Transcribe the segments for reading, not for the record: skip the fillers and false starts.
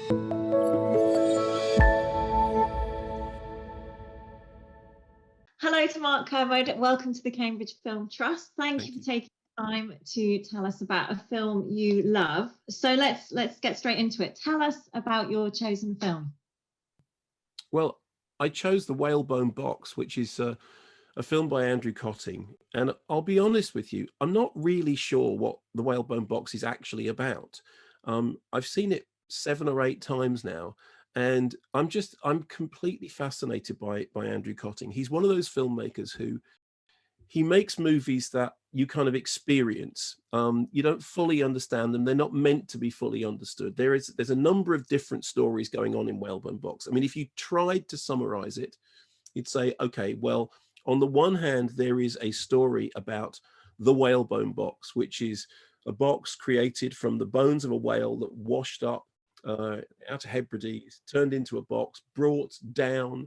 Hello to Mark Kermode. Welcome to the Cambridge Film Trust. Thank you for taking time to tell us about a film you love. So let's get straight into it. Tell us about your chosen film. Well, I chose The Whalebone Box, which is a film by Andrew Kötting. And I'll be honest with you, I'm not really sure what The Whalebone Box is actually about. I've seen it 7 or 8 times now, and I'm completely fascinated by Andrew Kötting. He's one of those filmmakers who he makes movies that you kind of experience. You don't fully understand them. They're not meant to be fully understood. There's a number of different stories going on in Whalebone Box. I mean, if you tried to summarize it, you'd say, okay, well, on the one hand, there is a story about the Whalebone Box, which is a box created from the bones of a whale that washed up out of Hebrides, turned into a box, brought down,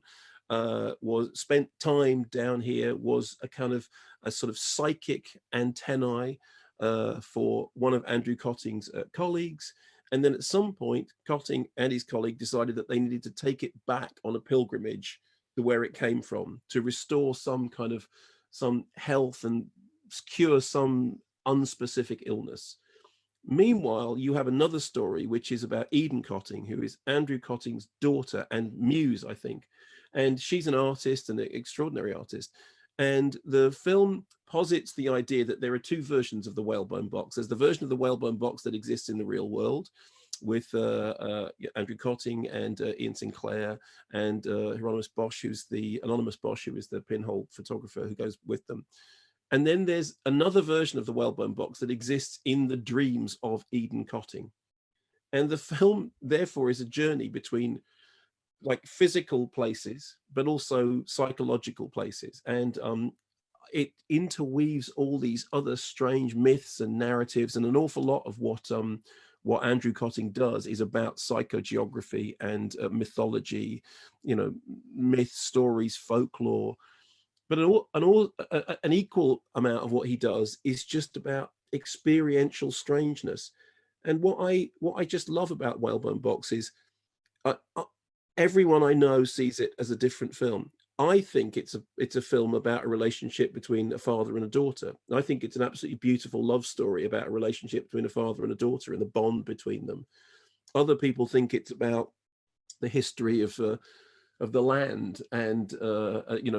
was spent time down here, was a kind of a sort of psychic antennae for one of Andrew Kötting's colleagues. And then at some point, Kötting and his colleague decided that they needed to take it back on a pilgrimage to where it came from, to restore some health and cure some unspecific illness. Meanwhile, you have another story, which is about Eden Kötting, who is Andrew Kötting's daughter and muse, I think. And she's an artist, an extraordinary artist. And the film posits the idea that there are 2 versions of the Whalebone Box. There's the version of the Whalebone Box that exists in the real world with Andrew Kötting and Ian Sinclair and Hieronymus Bosch, who's the anonymous Bosch, who is the pinhole photographer who goes with them. And then there's another version of the Whalebone Box that exists in the dreams of Eden Kötting. And the film, therefore, is a journey between like physical places, but also psychological places. And it interweaves all these other strange myths and narratives, and an awful lot of what Andrew Kötting does is about psychogeography and mythology, myth, stories, folklore. But an equal amount of what he does is just about experiential strangeness. And what I just love about Whalebone Box is everyone I know sees it as a different film. I think it's a film about a relationship between a father and a daughter. I think it's an absolutely beautiful love story about a relationship between a father and a daughter and the bond between them. Other people think it's about the history of the land and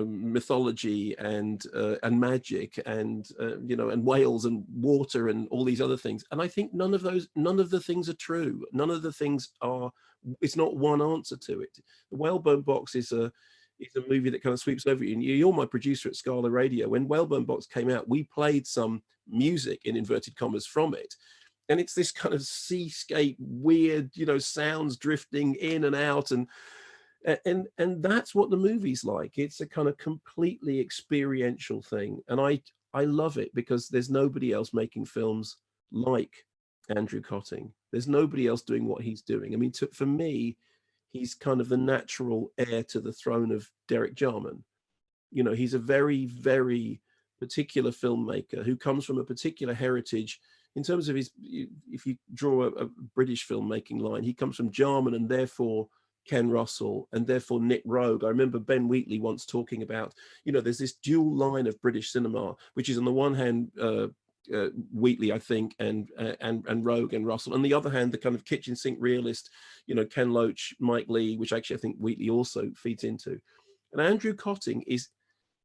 mythology and magic and and whales and water and all these other things. And I think none of the things are true. None of the things are. It's not one answer to it. The Whalebone Box is a movie that kind of sweeps over you. And you're my producer at Scala Radio. When Whalebone Box came out, we played some music in inverted commas from it. And it's this kind of seascape, weird, sounds drifting in and out. And that's what the movie's like. It's a kind of completely experiential thing. And I love it because there's nobody else making films like Andrew Kötting. There's nobody else doing what he's doing. I mean, for me, he's kind of the natural heir to the throne of Derek Jarman. He's a very, very particular filmmaker who comes from a particular heritage in terms of if you draw a British filmmaking line, he comes from Jarman and therefore Ken Russell and therefore Nick Rogue. I remember Ben Wheatley once talking about, there's this dual line of British cinema, which is on the one hand, Wheatley, I think, and Rogue and Russell. On the other hand, the kind of kitchen sink realist, Ken Loach, Mike Leigh, which actually I think Wheatley also feeds into. And Andrew Kötting is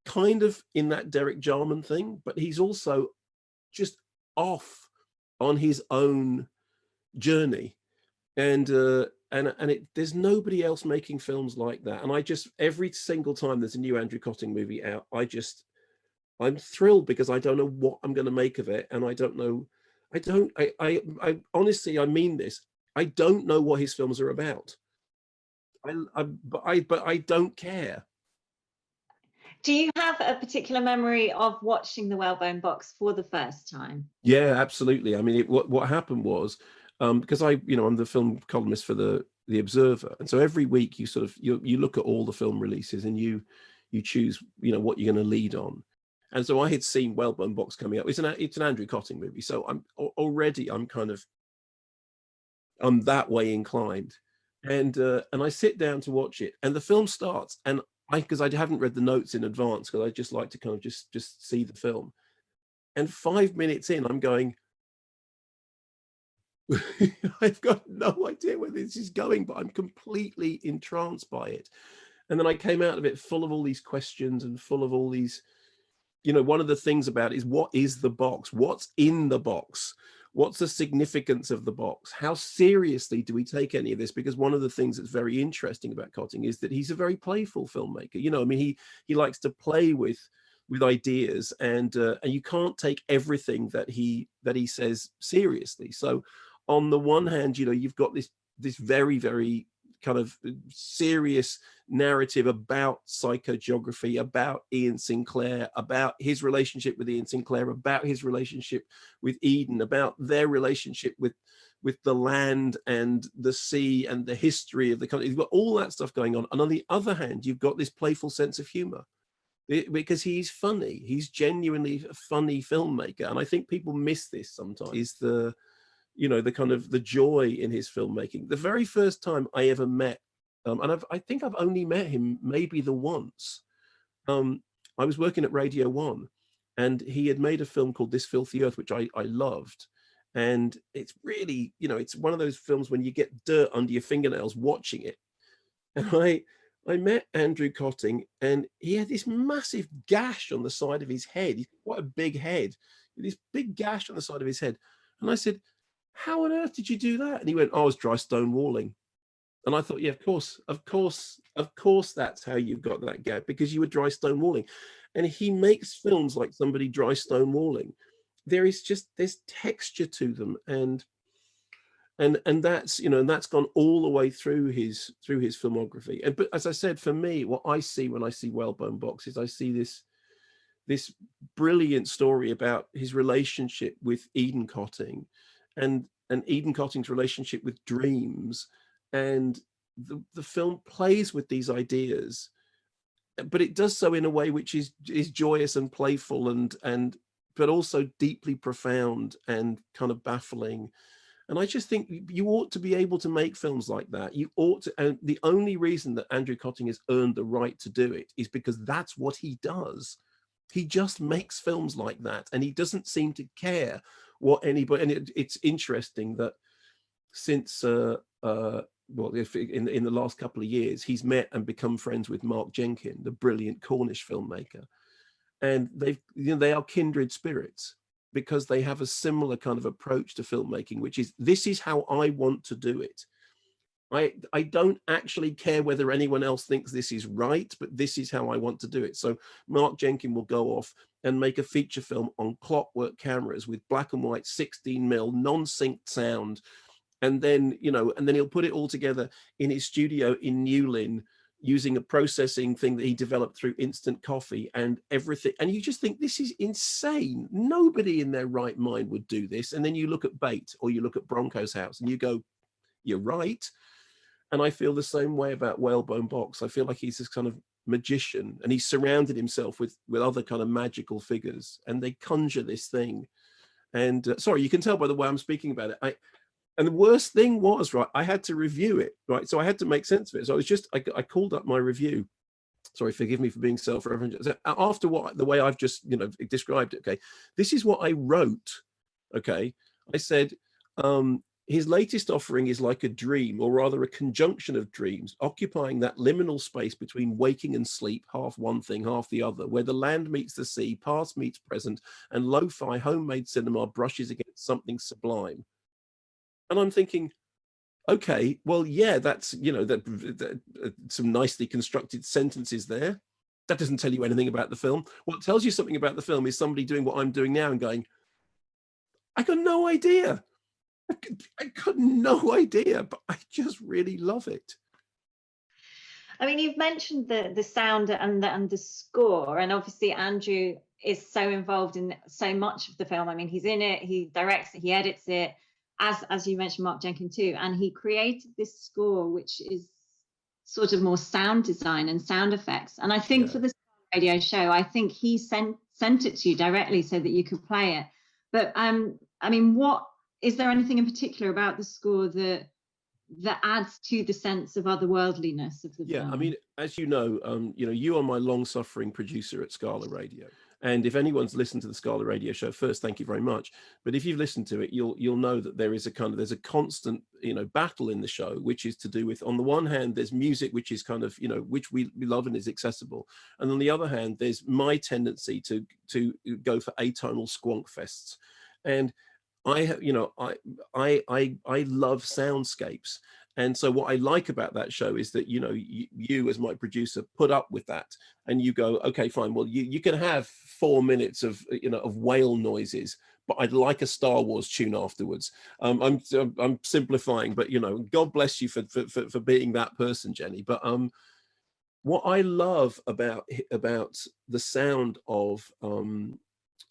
kind of in that Derek Jarman thing, but he's also just off on his own journey. And there's nobody else making films like that. And every single time there's a new Andrew Kötting movie out, I'm thrilled because I don't know what I'm going to make of it. And I honestly, I mean this. I don't know what his films are about. But I don't care. Do you have a particular memory of watching the Whalebone Box for the first time? Yeah, absolutely. I mean, what happened was, because I'm the film columnist for the Observer, and so every week you look at all the film releases and you choose what you're going to lead on. And so I had seen Whalebone Box coming up. It's an Andrew Kötting movie, so I'm that way inclined. And I sit down to watch it, and the film starts, and because I haven't read the notes in advance, because I just like to kind of just see the film. And 5 minutes in, I'm going, I've got no idea where this is going, but I'm completely entranced by it. And then I came out of it full of all these questions and full of all these, one of the things about it is, what is the box? What's in the box? What's the significance of the box? How seriously do we take any of this? Because one of the things that's very interesting about Kotting is that he's a very playful filmmaker. I mean, he likes to play with ideas, and you can't take everything that he says seriously. So on the one hand, you've got this very, very kind of serious narrative about psychogeography, about Ian Sinclair, about his relationship with Ian Sinclair, about his relationship with Eden, about their relationship with the land and the sea and the history of the country. You've got all that stuff going on. And on the other hand, you've got this playful sense of humor, because he's funny. He's genuinely a funny filmmaker. And I think people miss this sometimes, is the kind of the joy in his filmmaking. The very first time I ever met, and I think I've only met him maybe the once, I was working at Radio 1, and he had made a film called This Filthy Earth, which I loved. And it's really, it's one of those films when you get dirt under your fingernails watching it. And I met Andrew Kötting, and he had this massive gash on the side of his head. He's quite a big head, this big gash on the side of his head. And I said, "How on earth did you do that?" And he went, "I was dry stone walling." And I thought, yeah, of course, that's how you've got that gap, because you were dry stone walling. And he makes films like somebody dry stone walling. There's texture to them, and that's, and that's gone all the way through his filmography. But as I said, for me, what I see when I see Whalebone Box is I see this brilliant story about his relationship with Eden Kötting, and Eden Kötting's relationship with dreams. And the film plays with these ideas, but it does so in a way which is joyous and playful, and but also deeply profound and kind of baffling. And I just think you ought to be able to make films like that. You ought to, and the only reason that Andrew Kötting has earned the right to do it is because that's what he does. He just makes films like that, and he doesn't seem to care what anybody. And it's interesting that since if in the last couple of years, he's met and become friends with Mark Jenkin, the brilliant Cornish filmmaker, and they are kindred spirits, because they have a similar kind of approach to filmmaking, which is, this is how I want to do it. I don't actually care whether anyone else thinks this is right, but this is how I want to do it. So Mark Jenkin will go off and make a feature film on clockwork cameras with black and white 16mm non-synced sound. And then, he'll put it all together in his studio in Newlyn, using a processing thing that he developed through instant coffee and everything. And you just think, this is insane. Nobody in their right mind would do this. And then you look at Bait, or you look at Bronco's House, and you go, you're right. And I feel the same way about Whalebone Box. I feel like he's this kind of magician, and he's surrounded himself with other kind of magical figures, and they conjure this thing. And sorry, you can tell by the way I'm speaking about it. And the worst thing was, right, I had to review it, right? So I had to make sense of it. So I called up my review. Sorry, forgive me for being self-referential. So after the way I've just, described it, okay, this is what I wrote, okay? I said, his latest offering is like a dream, or rather a conjunction of dreams, occupying that liminal space between waking and sleep, half one thing, half the other, where the land meets the sea, past meets present, and lo-fi homemade cinema brushes against something sublime. And I'm thinking, okay, well, yeah, that's, some nicely constructed sentences there. That doesn't tell you anything about the film. What tells you something about the film is somebody doing what I'm doing now and going, I got no idea. I got no idea, but I just really love it. I mean, you've mentioned the sound and the score, and obviously Andrew is so involved in so much of the film. I mean, he's in it, he directs it, he edits it, as you mentioned, Mark Jenkin too, and he created this score, which is sort of more sound design and sound effects. And I think for the radio show, I think he sent it to you directly so that you could play it. But I mean, what is there anything in particular about the score that that adds to the sense of otherworldliness of the film. I mean, as you know, you are my long-suffering producer at Scala Radio, and if anyone's listened to the Scala Radio show, first, thank you very much. But if you've listened to it, you'll know that there's a constant battle in the show, which is to do with, on the one hand, there's music which is kind of which we love and is accessible, and on the other hand, there's my tendency to go for atonal squonk fests, and I love soundscapes. And so what I like about that show is that, you as my producer put up with that, and you go, okay, fine. Well, you can have 4 minutes of whale noises, but I'd like a Star Wars tune afterwards. I'm simplifying, but God bless you for being that person, Jenny. But what I love about the sound of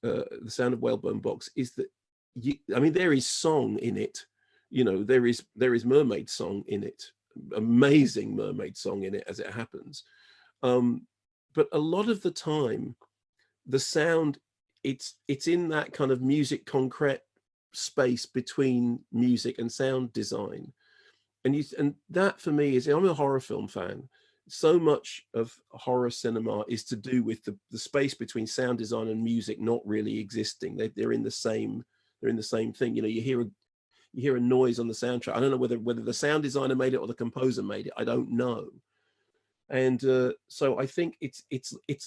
Whalebone Box is that there is song in it. There is mermaid song in it, amazing mermaid song in it as it happens. But a lot of the time, the sound, it's in that kind of music concrete space between music and sound design. And that for me is, I'm a horror film fan. So much of horror cinema is to do with the space between sound design and music not really existing. They're in the same thing. You hear a noise on the soundtrack. I don't know whether the sound designer made it or the composer made it. I don't know. And so I think it's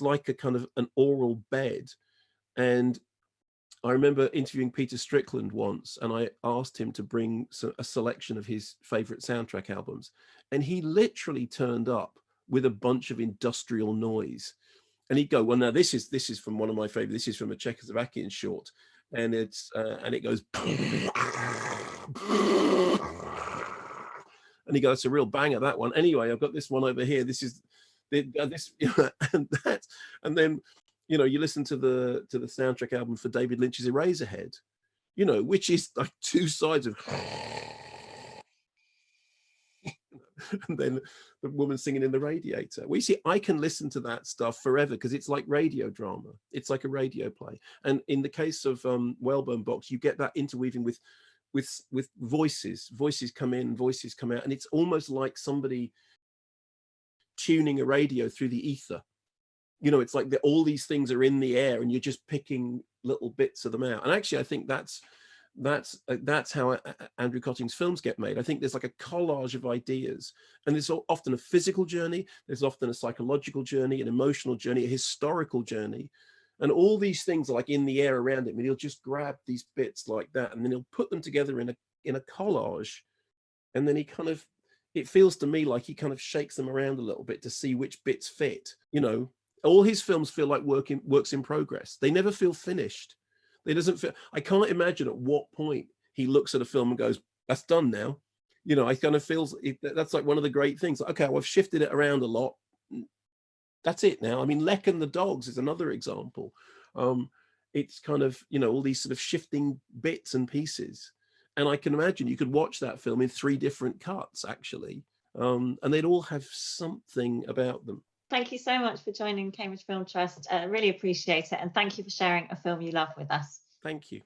like a kind of an oral bed. And I remember interviewing Peter Strickland once, and I asked him to bring a selection of his favorite soundtrack albums, and he literally turned up with a bunch of industrial noise. And he'd go, well, now this is from one of my favorite. This is from a Czechoslovakian short, and it goes, and he goes, it's a real banger, that one. Anyway, I've got this one over here. This is this, and then you listen to the soundtrack album for David Lynch's Eraserhead, which is like two sides of, and then the woman singing in the radiator. Well, you see, I can listen to that stuff forever because it's like radio drama. It's like a radio play. And in the case of Whalebone Box, you get that interweaving with voices. Voices come in, voices come out, and it's almost like somebody tuning a radio through the ether. It's like all these things are in the air, and you're just picking little bits of them out. And actually, I think that's how Andrew Kötting's films get made. I think there's like a collage of ideas, and there's often a physical journey, there's often a psychological journey, an emotional journey, a historical journey, and all these things are like in the air around him, and he'll just grab these bits like that, and then he'll put them together in a collage, and then it feels to me like he kind of shakes them around a little bit to see which bits fit. All his films feel like works in progress. They never feel finished. I can't imagine at what point he looks at a film and goes, that's done now. I kind of feels that's like one of the great things. Okay, well, I've shifted it around a lot. That's it now. I mean, Lek and the Dogs is another example. It's kind of, all these sort of shifting bits and pieces. And I can imagine you could watch that film in 3 different cuts, actually. And they'd all have something about them. Thank you so much for joining Cambridge Film Trust. Really appreciate it. And thank you for sharing a film you love with us. Thank you.